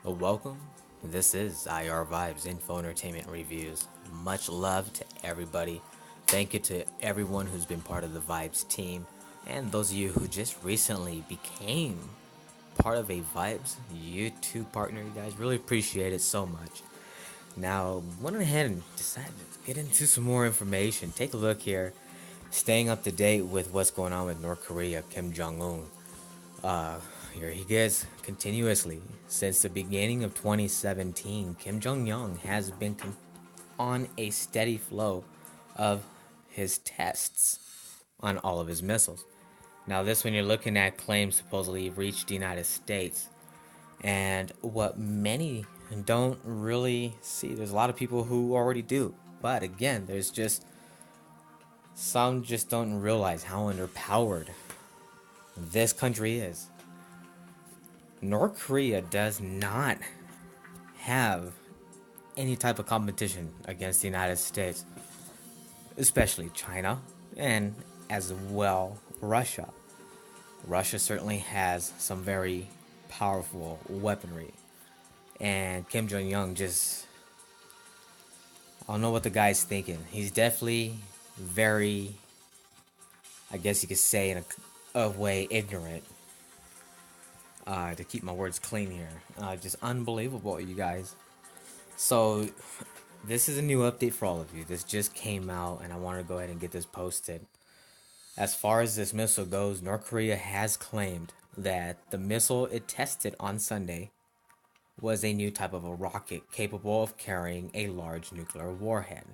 Welcome. This is IR Vibes Info Entertainment Reviews. Much love to everybody. Thank you to everyone who's been part of the Vibes team and those of you who just recently became part of a Vibes YouTube partner. You guys really appreciate it so much. Now, went ahead and decided to get into some more information. Take a look here. Staying up to date with what's going on with North Korea, Kim Jong Un. Here he gets continuously. Since the beginning of 2017, Kim Jong Un has been on a steady flow of his tests on all of his missiles. Now, this one you're looking at claims supposedly reached the United States. And what many don't really see, there's a lot of people who already do. But again, there's just some just don't realize how underpowered this country is. North Korea does not have any type of competition against the United States, especially China and as well Russia. Russia certainly has some very powerful weaponry, and Kim Jong Un just, I don't know what the guy's thinking. He's definitely very, I guess you could say in a way, ignorant. To keep my words clean here. Just unbelievable, you guys. So, this is a new update for all of you. This just came out, and I want to go ahead and get this posted. As far as this missile goes, North Korea has claimed that the missile it tested on Sunday was a new type of a rocket capable of carrying a large nuclear warhead.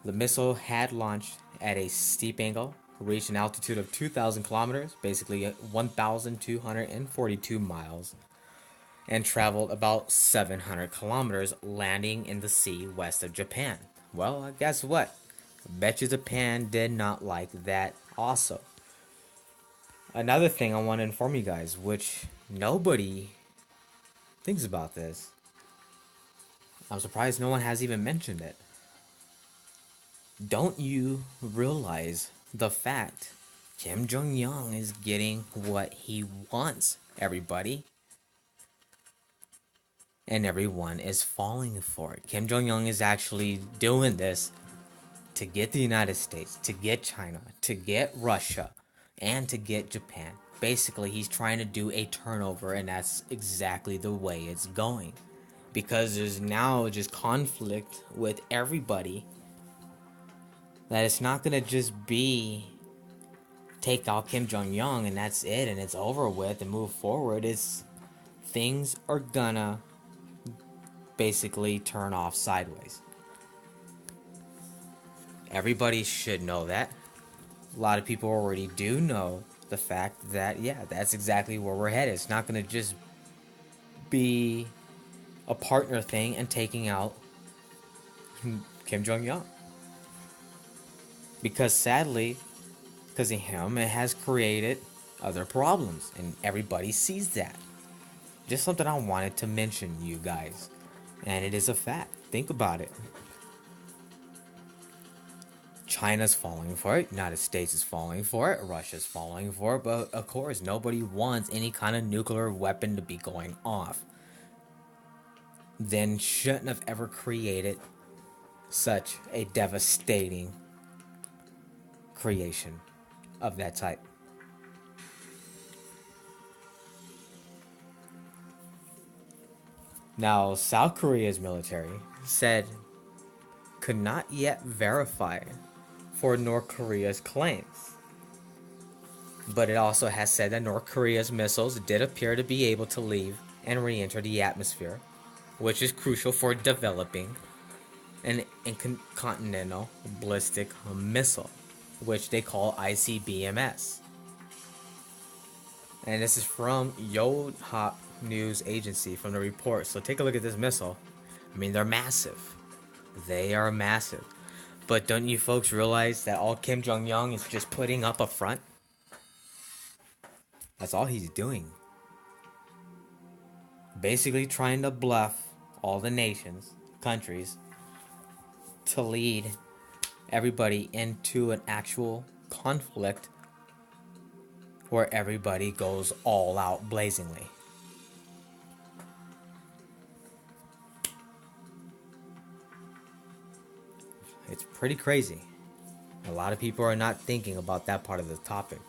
The missile had launched at a steep angle, reached an altitude of 2,000 kilometers, basically 1,242 miles, and traveled about 700 kilometers, landing in the sea west of Japan. Well, guess what? I bet you Japan did not like that also. Another thing I want to inform you guys, which nobody thinks about this. I'm surprised no one has even mentioned it. Don't you realize the fact Kim Jong Un is getting what he wants, everybody? And everyone is falling for it. Kim Jong Un is actually doing this to get the United States, to get China, to get Russia, and to get Japan. Basically, he's trying to do a turnover, and that's exactly the way it's going. Because there's now just conflict with everybody, that it's not gonna just be take out Kim Jong Un and that's it and it's over with and move forward. It's things are gonna basically turn off sideways. Everybody should know that. A lot of people already do know the fact that, yeah, that's exactly where we're headed. It's not gonna just be a partner thing and taking out Kim Jong Un. Because sadly, because of him, it has created other problems, and everybody sees that. Just something I wanted to mention, you guys, and it is a fact. Think about it. China's falling for it, United States is falling for it, Russia's falling for it, but of course, nobody wants any kind of nuclear weapon to be going off. Then shouldn't have ever created such a devastating creation of that type. Now, South Korea's military said could not yet verify for North Korea's claims. But it also has said that North Korea's missiles did appear to be able to leave and re-enter the atmosphere, which is crucial for developing an intercontinental ballistic missile, which they call ICBMs. And this is from Yonhap News Agency from the report. So take a look at this missile. I mean, they're massive. They are massive. But don't you folks realize that all Kim Jong Un is just putting up a front? That's all he's doing. Basically trying to bluff all the nations, countries, to lead everybody into an actual conflict where everybody goes all out blazingly. It's pretty crazy. A lot of people are not thinking about that part of the topic.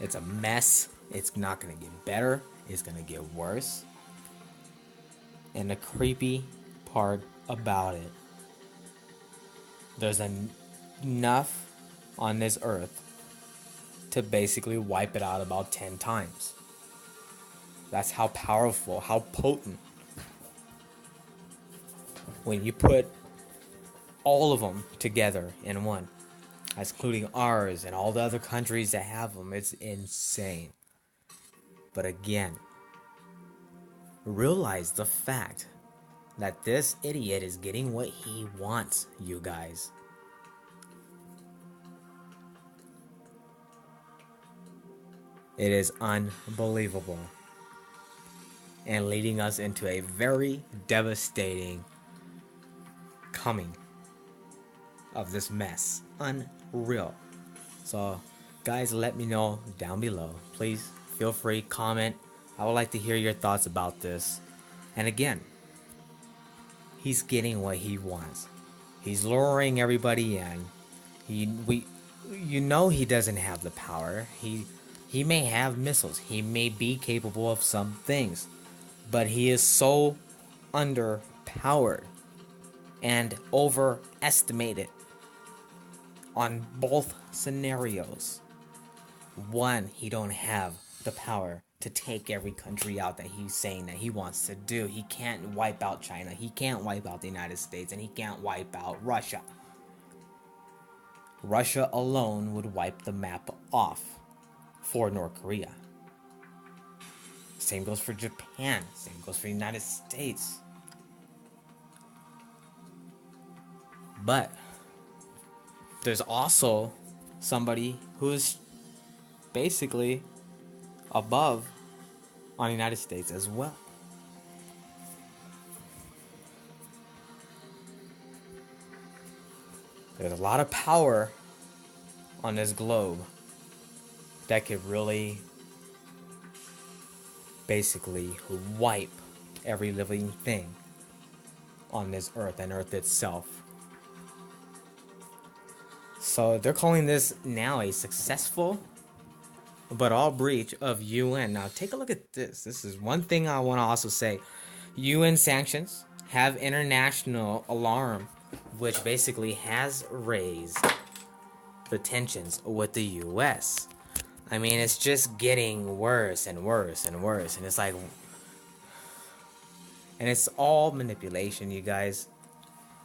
It's a mess. It's not going to get better. It's going to get worse. And the creepy part about it, there's enough on this earth to basically wipe it out about 10 times. That's how powerful, how potent. When you put all of them together in one, that's including ours and all the other countries that have them, it's insane. But again, realize the fact that this idiot is getting what he wants, you guys. It is unbelievable. And leading us into a very devastating coming of this mess. Unreal. So, guys, let me know down below. Please feel free, comment. I would like to hear your thoughts about this. And again, he's getting what he wants. He's luring everybody in. You know he doesn't have the power. He may have missiles. He may be capable of some things. But he is so underpowered and overestimated on both scenarios. One, he don't have the power to take every country out that he's saying that he wants to do. He can't wipe out China. He can't wipe out the United States. And he can't wipe out Russia. Russia alone would wipe the map off for North Korea. Same goes for Japan. Same goes for the United States. But there's also somebody who's basically above on the United States as well. There's a lot of power on this globe that could really basically wipe every living thing on this earth and earth itself. So they're calling this now a successful but all breach of UN. Now take a look at this. This is one thing I want to also say. UN sanctions have international alarm, which basically has raised the tensions with the US. I mean, it's just getting worse and worse and worse. And it's like, and it's all manipulation, you guys,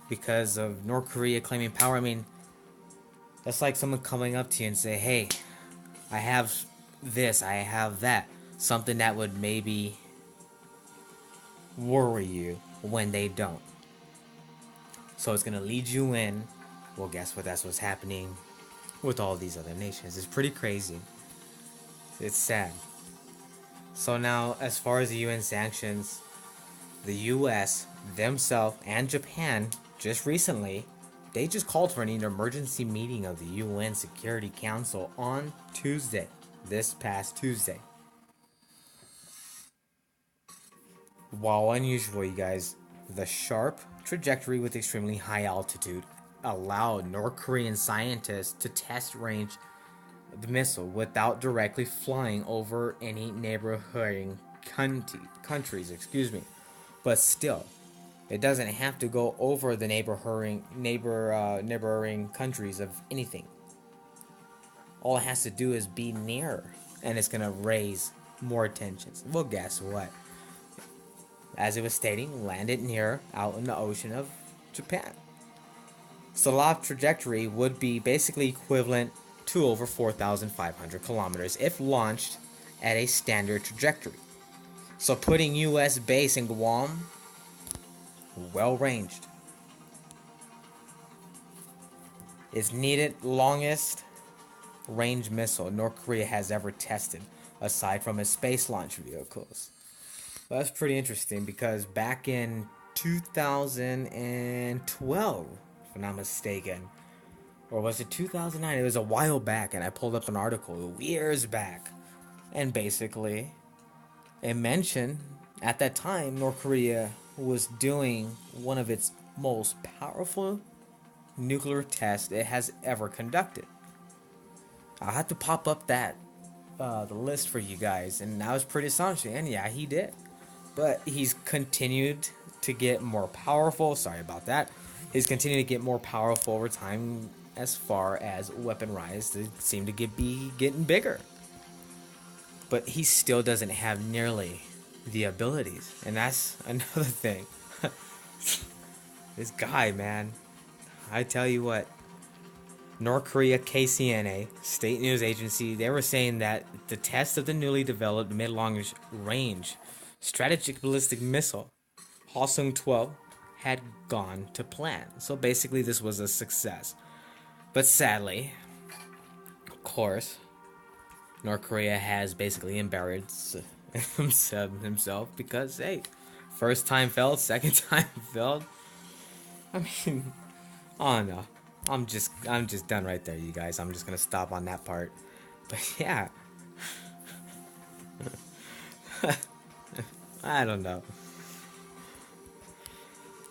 because of North Korea claiming power. I mean, that's like someone coming up to you and say, hey, I have this, I have that. Something that would maybe worry you when they don't. So it's going to lead you in. Well, guess what? That's what's happening with all these other nations. It's pretty crazy. It's sad. So now, as far as the UN sanctions, the US themselves and Japan just recently, they just called for an emergency meeting of the UN Security Council on Tuesday, this past Tuesday. While unusual, you guys, the sharp trajectory with extremely high altitude allowed North Korean scientists to test range the missile without directly flying over any neighboring countries. But still, it doesn't have to go over the neighboring countries of anything. All it has to do is be near, and it's gonna raise more tensions. Well, guess what? As it was stating, landed near out in the ocean of Japan. So the loft trajectory would be basically equivalent to over 4,500 kilometers if launched at a standard trajectory. So putting US base in Guam, well ranged. Is needed longest range missile North Korea has ever tested, aside from its space launch vehicles. Well, that's pretty interesting because back in 2012, if I'm not mistaken, or was it 2009? It was a while back, and I pulled up an article years back, and basically it mentioned at that time North Korea was doing one of its most powerful nuclear test it has ever conducted. I'll have to pop up that the list for you guys, and that was pretty astonishing. And yeah, he did, but he's continued to get more powerful. Sorry about that. He's continued to get more powerful over time. As far as weapon rise, they seem to be getting bigger, but he still doesn't have nearly the abilities, and that's another thing. This guy, man, I tell you what, North Korea KCNA, state news agency, they were saying that the test of the newly developed mid-long range strategic ballistic missile, Hwasong 12, had gone to plan. So basically, this was a success. But sadly, of course, North Korea has basically embarrassed himself because, hey, first time failed, second time failed. I mean, oh no. I'm just done right there, you guys. I'm just gonna stop on that part. But yeah, I don't know.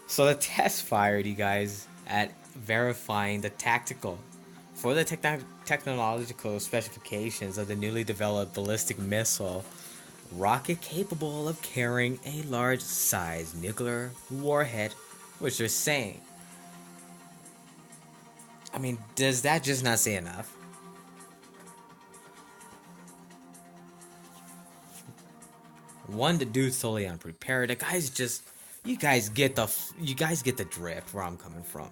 So the test fired, you guys, at verifying the tactical for the technological specifications of the newly developed ballistic missile rocket capable of carrying a large size nuclear warhead, which they're saying. I mean, does that just not say enough? One, the dude's totally unprepared. The guy's just, you guys get the drift where I'm coming from.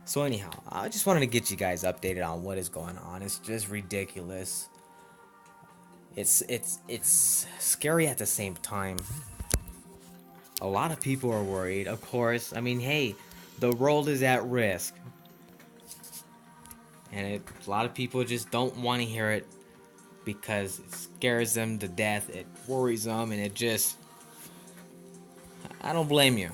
So anyhow, I just wanted to get you guys updated on what is going on. It's just ridiculous. It's scary at the same time. A lot of people are worried, of course. I mean, hey, the world is at risk. And a lot of people just don't want to hear it because it scares them to death. It worries them, and it just... I don't blame you.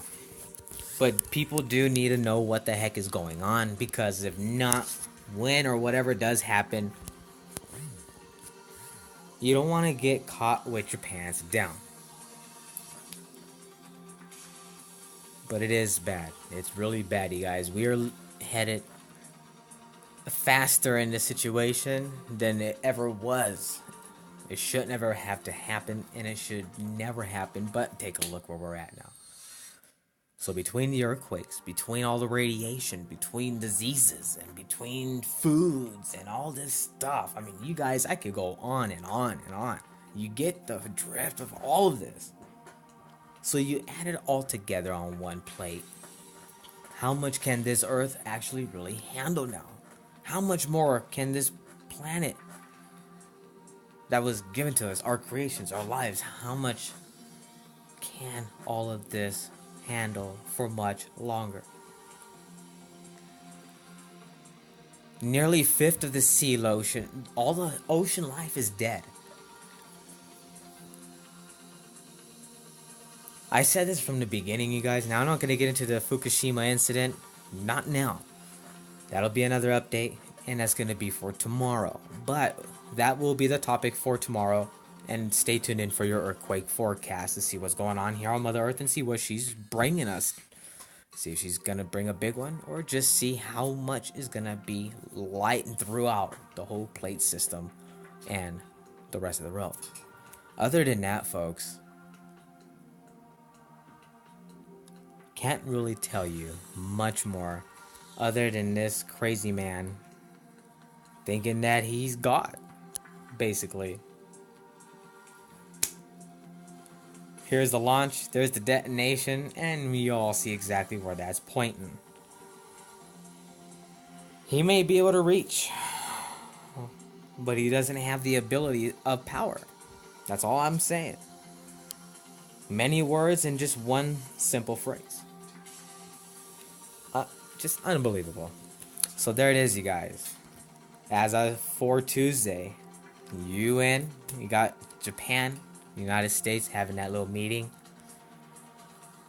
But people do need to know what the heck is going on, because if not, when or whatever does happen, you don't want to get caught with your pants down. But it is bad. It's really bad, you guys. We are headed faster in this situation than it ever was. It shouldn't ever have to happen, and it should never happen, but take a look where we're at now. So between the earthquakes, between all the radiation, between diseases, and between foods and all this stuff, I mean, you guys, I could go on and on and on. You get the drift of all of this. So you add it all together on one plate. How much can this earth actually really handle now? How much more can this planet that was given to us, our creations, our lives, how much can all of this handle for much longer? Nearly a fifth of the sea ocean, all the ocean life is dead. I said this from the beginning, you guys. Now I'm not going to get into the Fukushima incident. Not now. That'll be another update, and that's going to be for tomorrow. But that will be the topic for tomorrow. And stay tuned in for your earthquake forecast to see what's going on here on Mother Earth and see what she's bringing us. See if she's going to bring a big one, or just see how much is going to be lightened throughout the whole plate system and the rest of the world. Other than that, folks, can't really tell you much more other than this crazy man thinking that he's God, basically. Here's the launch, there's the detonation, and we all see exactly where that's pointing. He may be able to reach, but he doesn't have the ability of power. That's all I'm saying. Many words in just one simple phrase. Just unbelievable. So there it is, you guys. As of for Tuesday, UN, you got Japan, United States having that little meeting.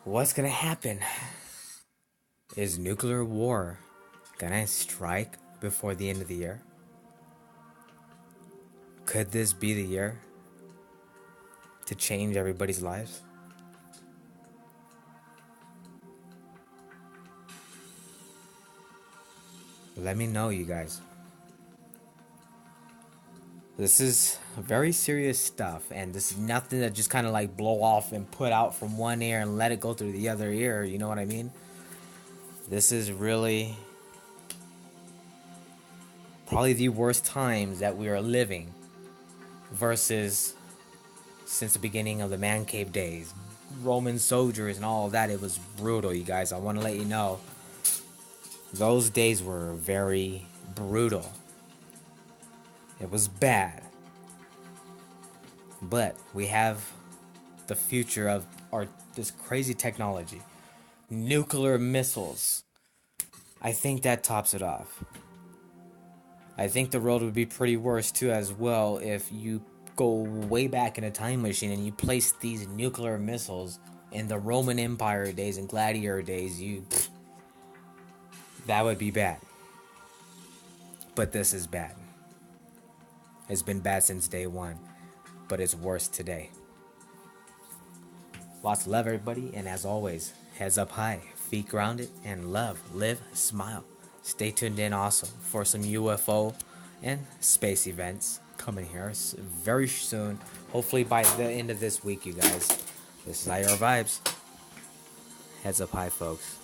What's gonna happen? Is nuclear war gonna strike before the end of the year? Could this be the year to change everybody's lives? Let me know, you guys. This is very serious stuff, and this is nothing that just kind of like blow off and put out from one ear and let it go through the other ear. You know what I mean? This is really probably the worst times that we are living versus since the beginning of the man cave days. Roman soldiers and all of that, it was brutal, you guys. I want to let you know. Those days were very brutal. It was bad. But we have the future of our this crazy technology. Nuclear missiles. I think that tops it off. I think the world would be pretty worse too as well if you go way back in a time machine and you place these nuclear missiles in the Roman Empire days and gladiator days. That would be bad. But this is bad. It's been bad since day one, but it's worse today. Lots of love, everybody, and as always, heads up high, feet grounded, and love, live, smile. Stay tuned in also for some UFO and space events coming here very soon. Hopefully by the end of this week, you guys. This is IR Vibes. Heads up high, folks.